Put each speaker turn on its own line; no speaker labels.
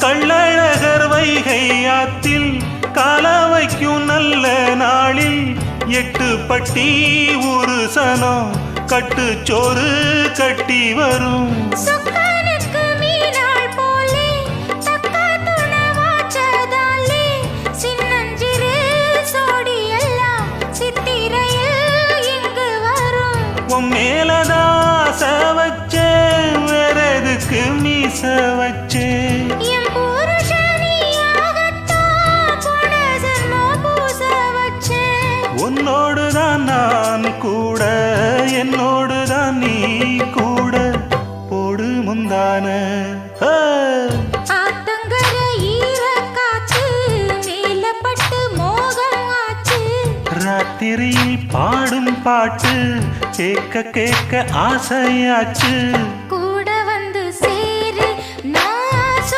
கள்ளழகர் வைகை ஆத்தில் கால வைக்கும் நல்ல நாளில் 8 பட்டி ஒரு சனம் கட்டுச்சோறு கட்டி வரும். மேலதாச வச்சே வேறதுக்கு மீச வச்சே உன்னோடுதான் நான் கூட என்னோடுதான் நீ கூட போடு முந்தான ராத்திரியில் பாடும் பாட்டு கேட்க கேட்க ஆசையாச்சு.